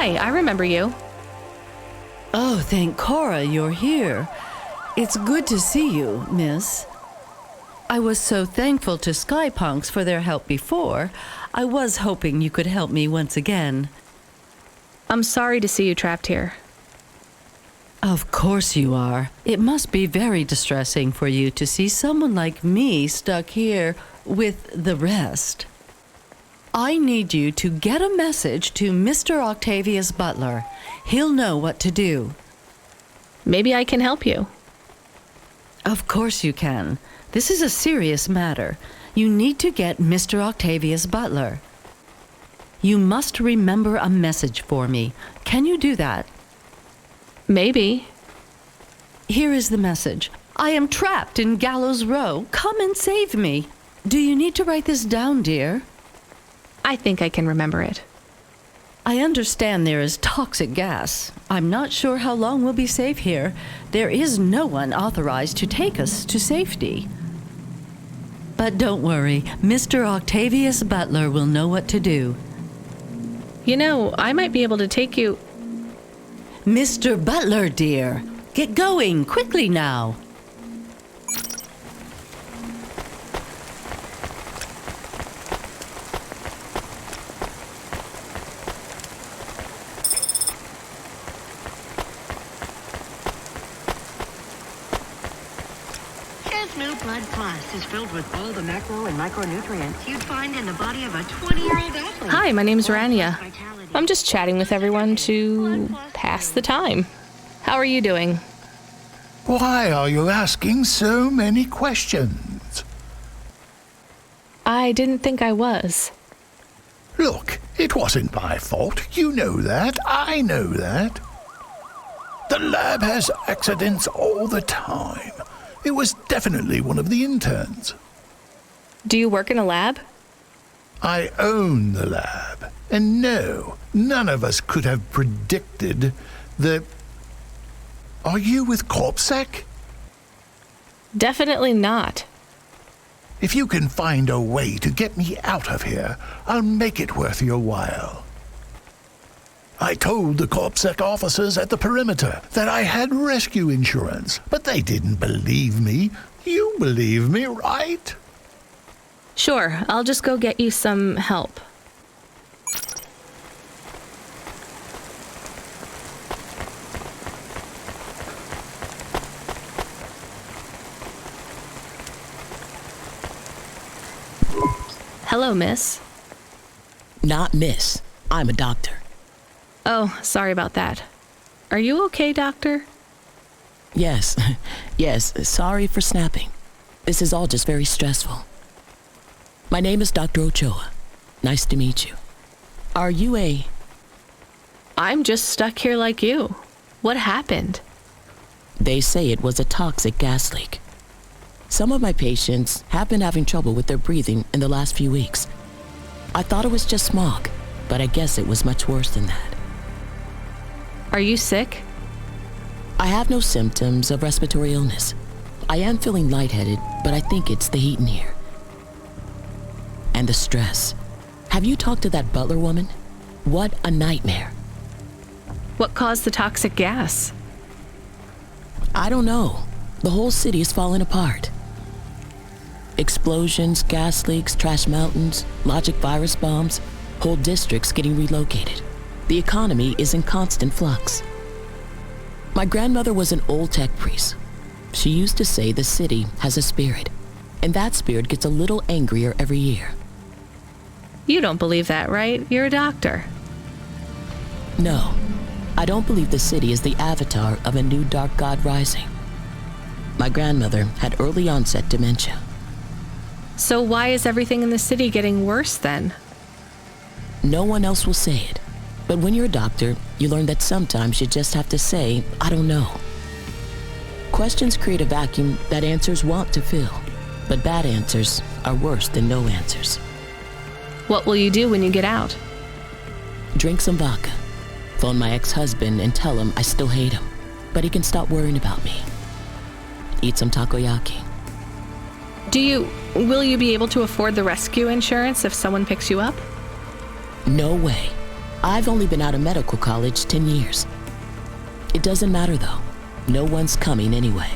Hi, I remember you. Oh, thank Cora you're here. It's good to see you, miss. I was so thankful to Skypunks for their help before. I was hoping you could help me once again. I'm sorry to see you trapped here. Of course you are. It must be very distressing for you to see someone like me stuck here with the rest. I need you to get a message to Mr. Octavius Butler. He'll know what to do. Maybe I can help you. Of course you can. This is a serious matter. You need to get Mr. Octavius Butler. You must remember a message for me. Can you do that? Maybe. Here is the message. I am trapped in Gallows Row. Come and save me. Do you need to write this down, dear? I think I can remember it. I understand there is toxic gas. I'm not sure how long we'll be safe here. There is no one authorized to take us to safety. But don't worry, Mr. Octavius Butler will know what to do. You know, I might be able to take you... Mr. Butler, dear, get going quickly now. New Blood Plus is filled with all the macro and micronutrients you'd find in the body of a 20-year-old athlete. Hi, my name's Rania. I'm just chatting with everyone to pass the time. How are you doing? Why are you asking so many questions? I didn't think I was. Look, it wasn't my fault. You know that. I know that. The lab has accidents all the time. It was definitely one of the interns. Do you work in a lab? I own the lab. And no, none of us could have predicted the... Are you with CorpSec? Definitely not. If you can find a way to get me out of here, I'll make it worth your while. I told the CorpSec officers at the perimeter that I had rescue insurance, but they didn't believe me. You believe me, right? Sure, I'll just go get you some help. Hello, miss. Not miss. I'm a doctor. Oh, sorry about that. Are you okay, doctor? Yes, yes, sorry for snapping. This is all just very stressful. My name is Dr. Ochoa. Nice to meet you. Are you a... I'm just stuck here like you. What happened? They say it was a toxic gas leak. Some of my patients have been having trouble with their breathing in the last few weeks. I thought it was just smog, but I guess it was much worse than that. Are you sick? I have no symptoms of respiratory illness. I am feeling lightheaded, but I think it's the heat in here. And the stress. Have you talked to that butler woman? What a nightmare. What caused the toxic gas? I don't know. The whole city is falling apart. Explosions, gas leaks, trash mountains, logic virus bombs, whole districts getting relocated. The economy is in constant flux. My grandmother was an old tech priest. She used to say the city has a spirit, and that spirit gets a little angrier every year. You don't believe that, right? You're a doctor. No, I don't believe the city is the avatar of a new dark god rising. My grandmother had early onset dementia. So why is everything in the city getting worse then? No one else will say it. But when you're a doctor, you learn that sometimes you just have to say, I don't know. Questions create a vacuum that answers want to fill, but bad answers are worse than no answers. What will you do when you get out? Drink some vodka, phone my ex-husband and tell him I still hate him, but he can stop worrying about me. Eat some takoyaki. Will you be able to afford the rescue insurance if someone picks you up? No way. I've only been out of medical college 10 years. It doesn't matter though. No one's coming anyway.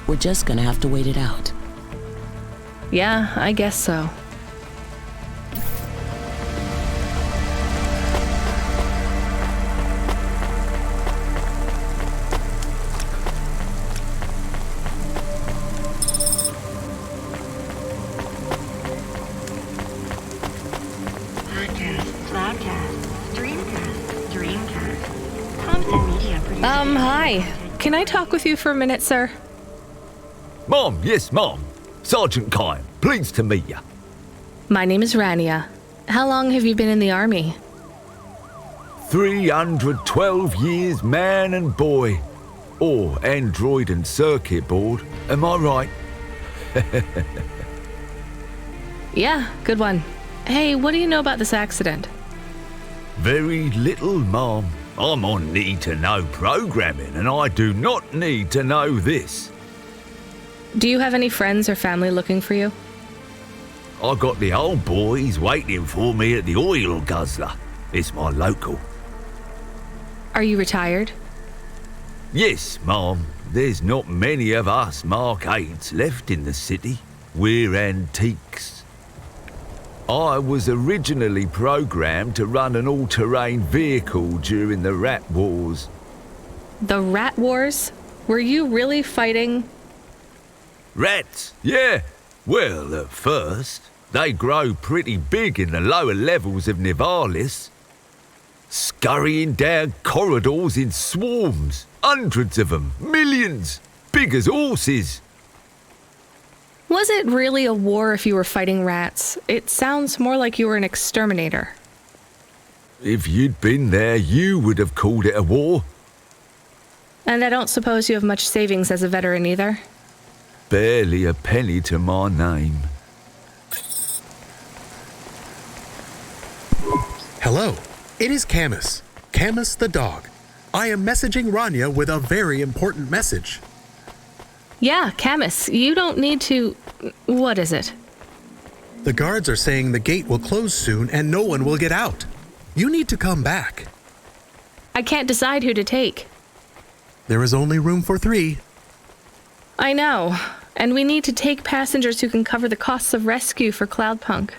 We're just gonna have to wait it out. Yeah, I guess so. Podcast, Cloudcast, Streamcast, Dreamcast. Thompson Media produces... Hi. Can I talk with you for a minute, sir? Mom, yes, Mom. Sergeant Kyle, pleased to meet you. My name is Rania. How long have you been in the army? 312 years, man and boy. Or android and circuit board, am I right? Yeah, good one. Hey, what do you know about this accident? Very little, Mom. I'm on need-to-know programming, and I do not need to know this. Do you have any friends or family looking for you? I got the old boys waiting for me at the oil guzzler. It's my local. Are you retired? Yes, Mom. There's not many of us Mark 8s left in the city. We're antiques. I was originally programmed to run an all-terrain vehicle during the Rat Wars. The Rat Wars? Were you really fighting? Rats? Yeah. Well, at first, they grow pretty big in the lower levels of Nivalis. Scurrying down corridors in swarms. Hundreds of them. Millions. Big as horses. Was it really a war if you were fighting rats? It sounds more like you were an exterminator. If you'd been there, you would have called it a war. And I don't suppose you have much savings as a veteran either? Barely a penny to my name. Hello, it is Camus. Camus the dog. I am messaging Rania with a very important message. Yeah, Camus, you don't need to... What is it? The guards are saying the gate will close soon and no one will get out. You need to come back. I can't decide who to take. There is only room for 3. I know, and we need to take passengers who can cover the costs of rescue for Cloudpunk.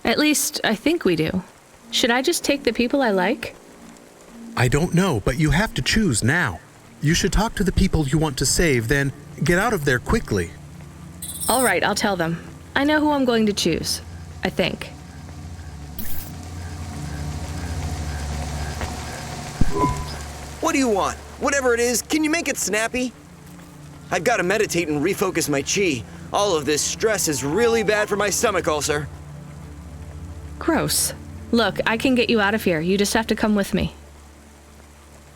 At least, I think we do. Should I just take the people I like? I don't know, but you have to choose now. You should talk to the people you want to save, then get out of there quickly. All right, I'll tell them. I know who I'm going to choose. I think. What do you want? Whatever it is, can you make it snappy? I've got to meditate and refocus my chi. All of this stress is really bad for my stomach ulcer. Gross. Look, I can get you out of here. You just have to come with me.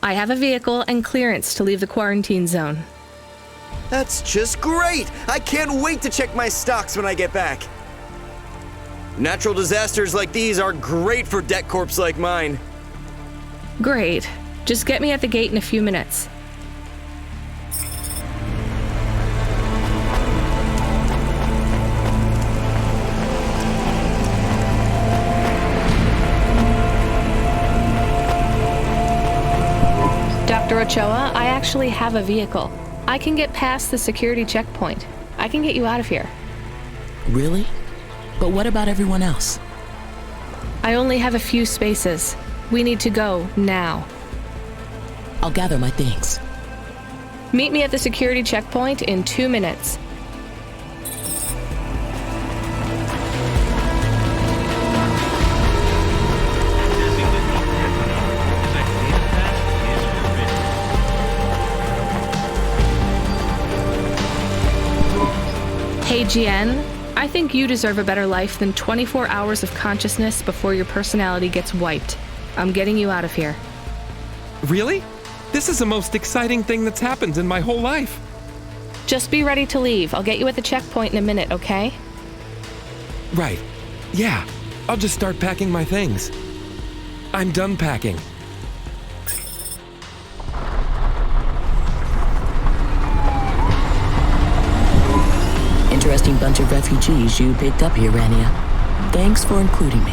I have a vehicle and clearance to leave the quarantine zone. That's just great! I can't wait to check my stocks when I get back. Natural disasters like these are great for debt corps like mine. Great. Just get me at the gate in a few minutes. Dr. Ochoa, I actually have a vehicle. I can get past the security checkpoint. I can get you out of here. Really? But what about everyone else? I only have a few spaces. We need to go now. I'll gather my things. Meet me at the security checkpoint in 2 minutes. Hey, GN, I think you deserve a better life than 24 hours of consciousness before your personality gets wiped. I'm getting you out of here. Really? This is the most exciting thing that's happened in my whole life. Just be ready to leave. I'll get you at the checkpoint in a minute, okay? Right. Yeah. I'll just start packing my things. I'm done packing. Interesting bunch of refugees you picked up here, Rania. Thanks for including me.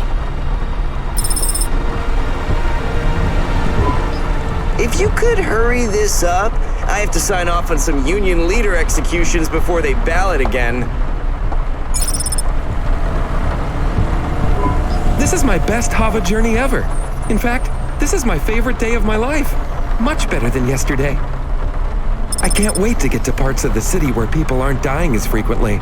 If you could hurry this up, I have to sign off on some union leader executions before they ballot again. This is my best Hava journey ever. In fact, this is my favorite day of my life. Much better than yesterday. I can't wait to get to parts of the city where people aren't dying as frequently.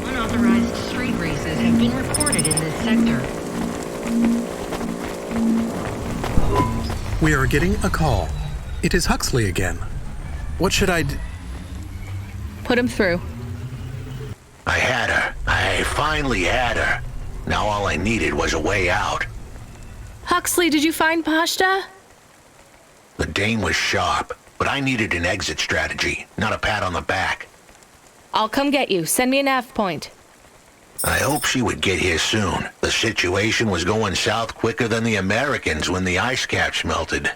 Unauthorized street races have been reported in this sector. We are getting a call. It is Huxley again. What should I d- Put him through. I had her. I finally had her. Now all I needed was a way out. Huxley, did you find Pashta? The dame was sharp, but I needed an exit strategy, not a pat on the back. I'll come get you. Send me a nav point. I hope she would get here soon. The situation was going south quicker than the Americans when the ice caps melted.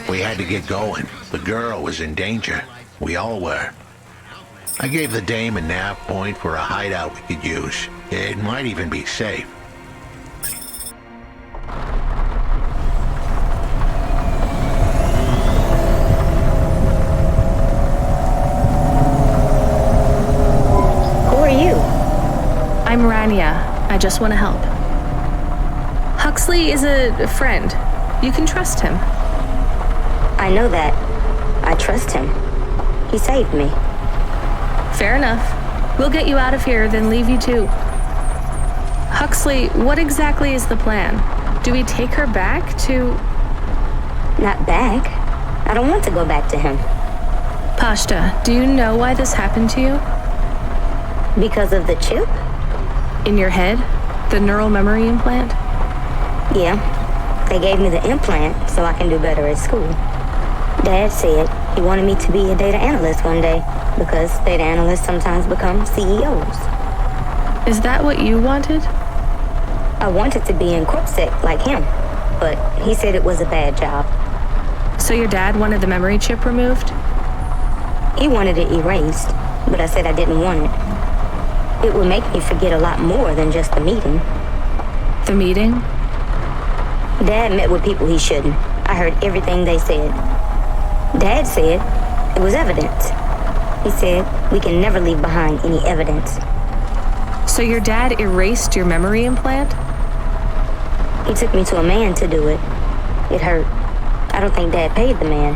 We had to get going. The girl was in danger. We all were. I gave the dame a nav point for a hideout we could use. It might even be safe. Who are you? I'm Rania. I just want to help. Huxley is a friend. You can trust him. I know that. I trust him. He saved me. Fair enough. We'll get you out of here, then leave you too. Huxley, what exactly is the plan? Do we take her back to... Not back. I don't want to go back to him. Pashta, do you know why this happened to you? Because of the chip? In your head? The neural memory implant? Yeah. They gave me the implant so I can do better at school. Dad said he wanted me to be a data analyst one day because data analysts sometimes become CEOs. Is that what you wanted? I wanted to be in CorpSec like him, but he said it was a bad job. So your dad wanted the memory chip removed? He wanted it erased, but I said I didn't want it. It would make me forget a lot more than just the meeting. The meeting? Dad met with people he shouldn't. I heard everything they said. Dad said it was evidence. He said we can never leave behind any evidence. So your dad erased your memory implant? He took me to a man to do it. It hurt. I don't think Dad paid the man.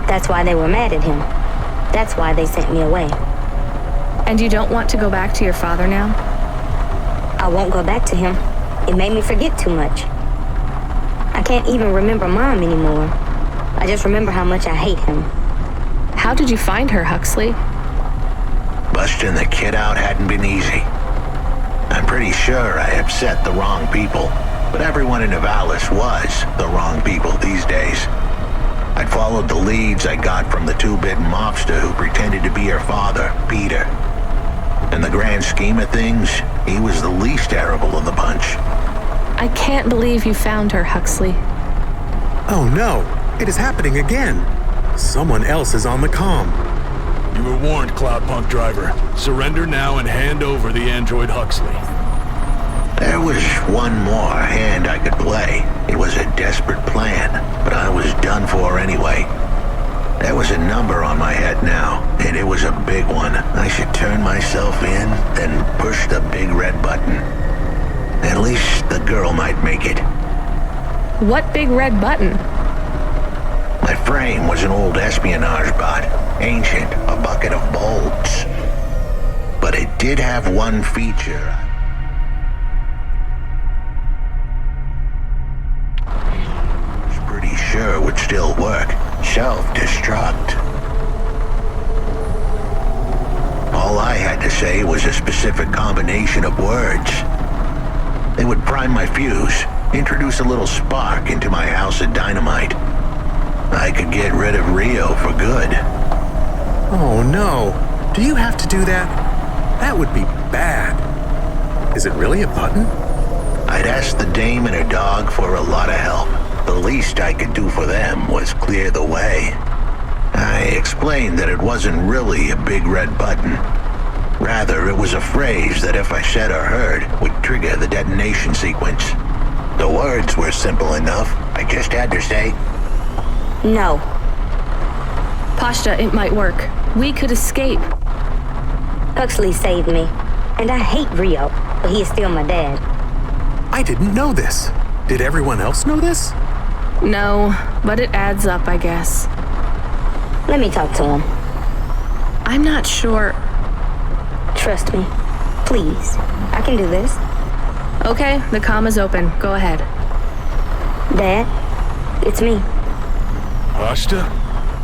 That's why they were mad at him. That's why they sent me away. And you don't want to go back to your father now? I won't go back to him. It made me forget too much. I can't even remember Mom anymore. I just remember how much I hate him. How did you find her, Huxley? Busting the kid out hadn't been easy. I'm pretty sure I upset the wrong people, but everyone in Nivalis was the wrong people these days. I'd followed the leads I got from the two-bit mobster who pretended to be her father, Peter. In the grand scheme of things, he was the least terrible of the bunch. I can't believe you found her, Huxley. Oh no, it is happening again. Someone else is on the comm. You were warned, Cloudpunk driver. Surrender now and hand over the android Huxley. There was one more hand I could play. It was a desperate plan, but I was done for anyway. There was a number on my head now, and it was a big one. I should turn myself in, then push the big red button. At least the girl might make it. What big red button? My frame was an old espionage bot. Ancient, a bucket of bolts. But it did have one feature. I was pretty sure would still work. Self-destruct. All I had to say was a specific combination of words. They would prime my fuse, introduce a little spark into my house of dynamite. I could get rid of Rio for good. Oh no, do you have to do that? That would be bad. Is it really a button? I'd asked the dame and her dog for a lot of help. The least I could do for them was clear the way. I explained that it wasn't really a big red button. Rather, it was a phrase that if I said or heard, would trigger the detonation sequence. The words were simple enough. I just had to say, No. Pashta, it might work. We could escape. Huxley saved me. And I hate Rio, but he is still my dad. I didn't know this. Did everyone else know this? No, but it adds up, I guess. Let me talk to him. I'm not sure. Trust me. Please. I can do this. Okay, the comm is open. Go ahead. Dad, it's me. Pashta?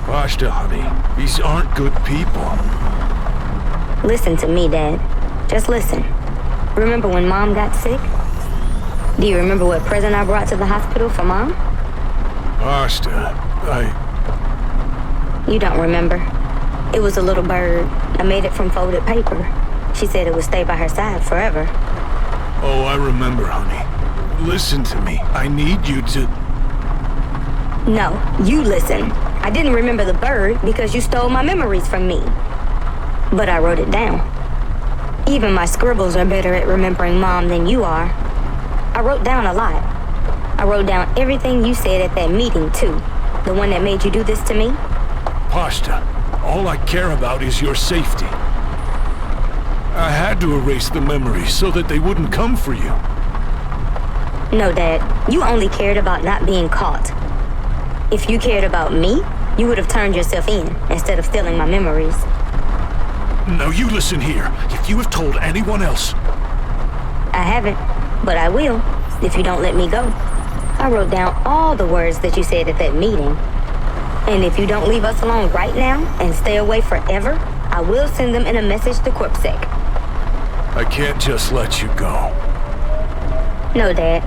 Pashta, honey. These aren't good people. Listen to me, Dad. Just listen. Remember when Mom got sick? Do you remember what present I brought to the hospital for Mom? Pashta, You don't remember. It was a little bird. I made it from folded paper. She said it would stay by her side forever. Oh, I remember, honey. Listen to me. I need you to... No, you listen. I didn't remember the bird because you stole my memories from me. But I wrote it down. Even my scribbles are better at remembering Mom than you are. I wrote down a lot. I wrote down everything you said at that meeting, too. The one that made you do this to me. Pashta, all I care about is your safety. I had to erase the memories so that they wouldn't come for you. No, Dad. You only cared about not being caught. If you cared about me, you would have turned yourself in instead of stealing my memories. Now you listen here. If you have told anyone else... I haven't, but I will, if you don't let me go. I wrote down all the words that you said at that meeting. And if you don't leave us alone right now and stay away forever, I will send them in a message to Corpsec. I can't just let you go. No, Dad.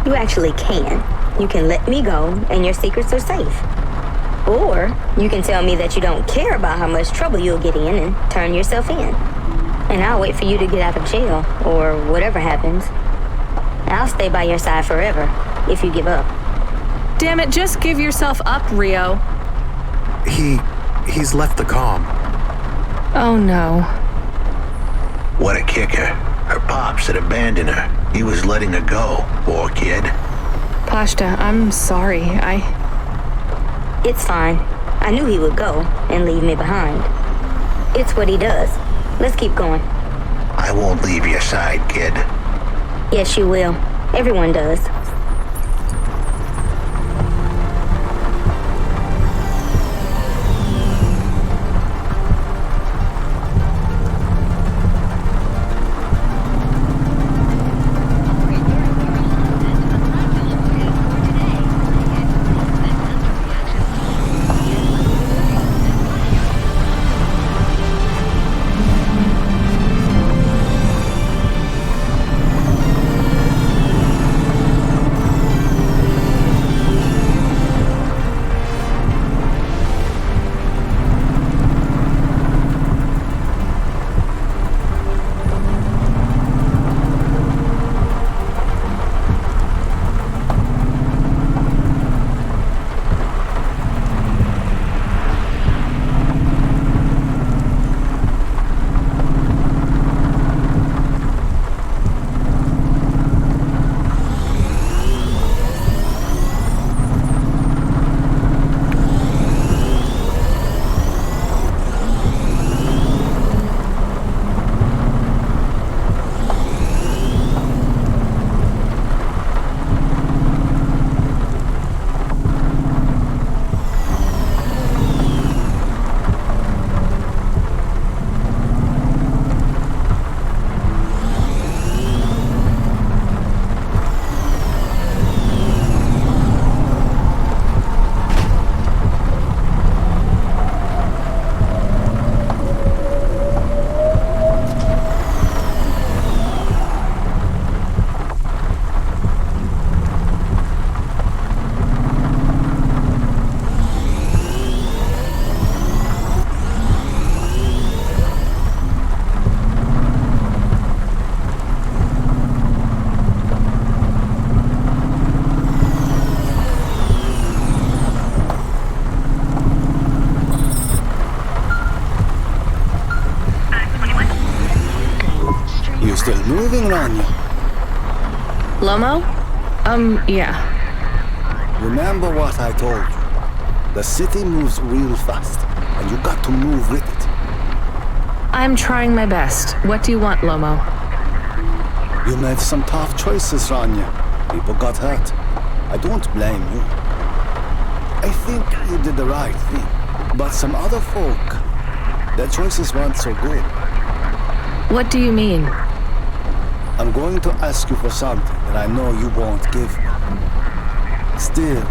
You actually can. You can let me go and your secrets are safe. Or you can tell me that you don't care about how much trouble you'll get in and turn yourself in. And I'll wait for you to get out of jail or whatever happens. I'll stay by your side forever if you give up. Damn it, just give yourself up, Rio. He's left the comm. Oh no. what a kicker. Her pops had abandoned her. He was letting her go. Poor kid. Pashta, I'm sorry. It's fine. I knew he would go and leave me behind. It's what he does. Let's keep going. I won't leave your side, kid. Yes, you will. Everyone does. Still moving, Rania? Lomo? Yeah. Remember what I told you. The city moves real fast, and you got to move with it. I'm trying my best. What do you want, Lomo? You made some tough choices, Rania. People got hurt. I don't blame you. I think you did the right thing. But some other folk, their choices weren't so good. What do you mean? I'm going to ask you for something that I know you won't give me. Still,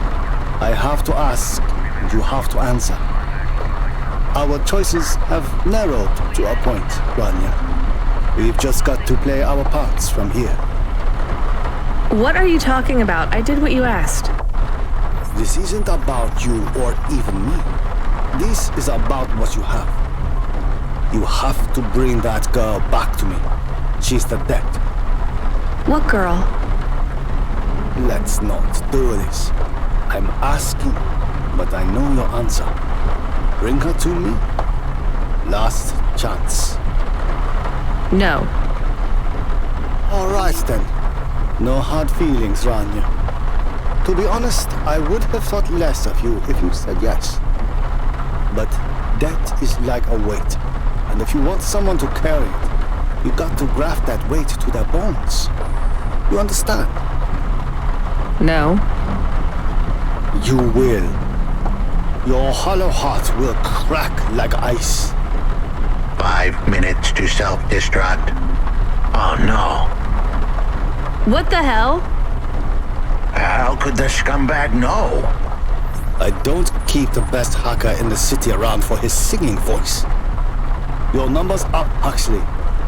I have to ask, and you have to answer. Our choices have narrowed to a point, Rania. We've just got to play our parts from here. What are you talking about? I did what you asked. This isn't about you or even me. This is about what you have. You have to bring that girl back to me. She's the dead. What girl? Let's not do this. I'm asking, but I know your answer. Bring her to me. Last chance. No. All right then. No hard feelings, Rania. To be honest, I would have thought less of you if you said yes. But death is like a weight. And if you want someone to carry it, you got to graft that weight to their bones. You understand? No. You will. Your hollow heart will crack like ice. 5 minutes to self-destruct. Oh no. What the hell? How could the scumbag know? I don't keep the best hacker in the city around for his singing voice. Your number's up, Huxley.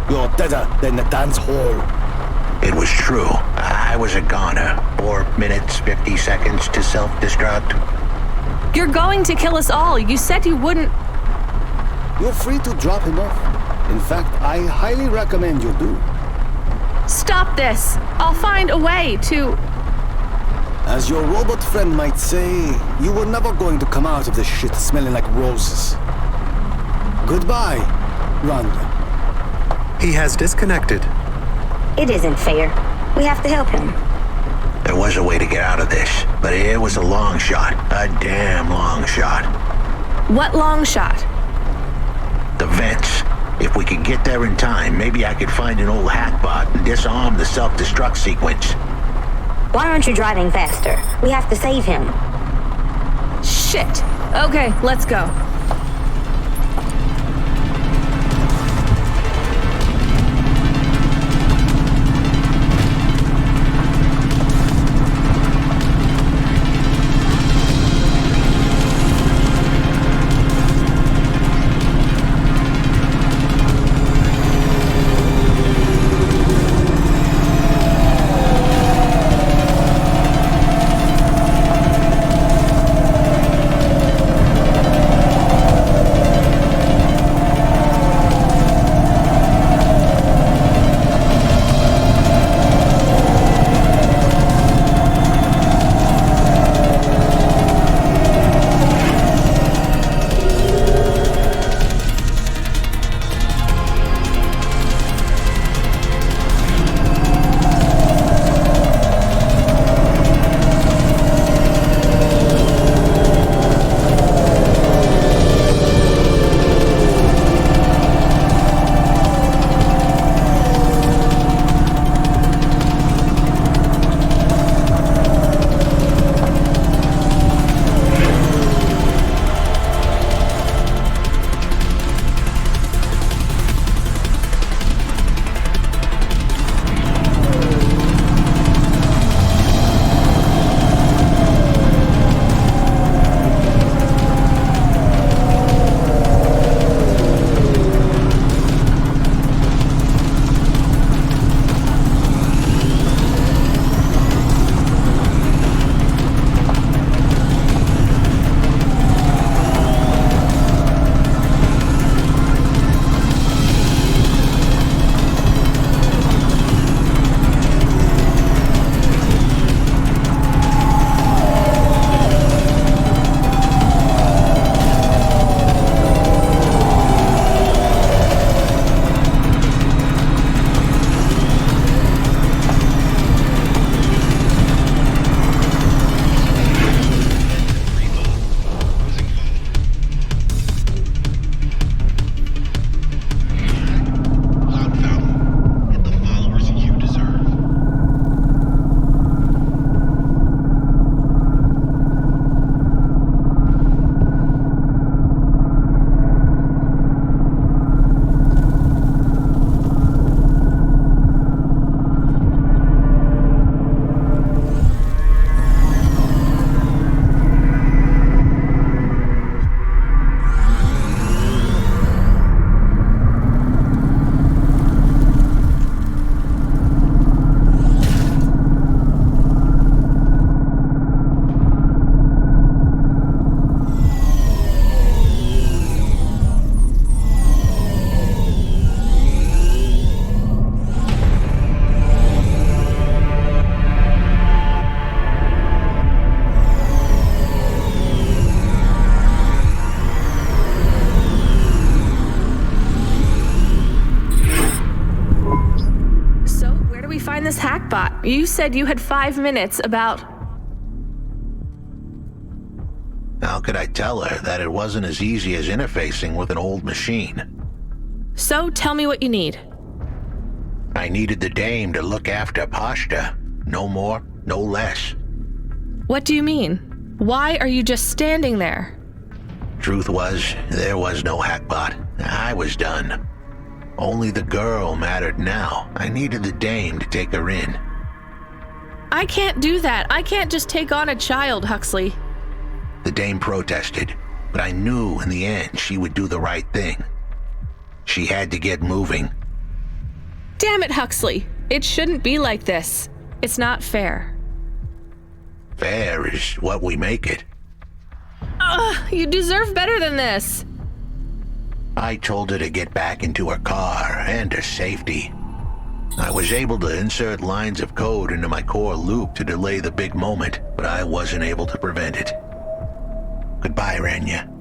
You're deader than the dance hall. It was true. I was a goner. 4 minutes, 50 seconds to self-destruct. You're going to kill us all. You said you wouldn't. You're free to drop him off. In fact, I highly recommend you do. Stop this. I'll find a way to... As your robot friend might say, you were never going to come out of this shit smelling like roses. Goodbye, Rania. He has disconnected. It isn't fair. We have to help him. There was a way to get out of this, but it was a long shot. A damn long shot. What long shot? The vents. If we could get there in time, maybe I could find an old hackbot and disarm the self-destruct sequence. Why aren't you driving faster? We have to save him. Shit. Okay, let's go. This hackbot. You said you had 5 minutes about... How could I tell her that it wasn't as easy as interfacing with an old machine? So tell me what you need. I needed the dame to look after Pashta. No more, no less. What do you mean? Why are you just standing there? Truth was, there was no hackbot. I was done. Only the girl mattered now. I needed the dame to take her in. I can't do that. I can't just take on a child, Huxley. The dame protested, but I knew in the end she would do the right thing. She had to get moving. Damn it, Huxley. It shouldn't be like this. It's not fair. Fair is what we make it. You deserve better than this. I told her to get back into her car and her safety. I was able to insert lines of code into my core loop to delay the big moment, but I wasn't able to prevent it. Goodbye, Rania.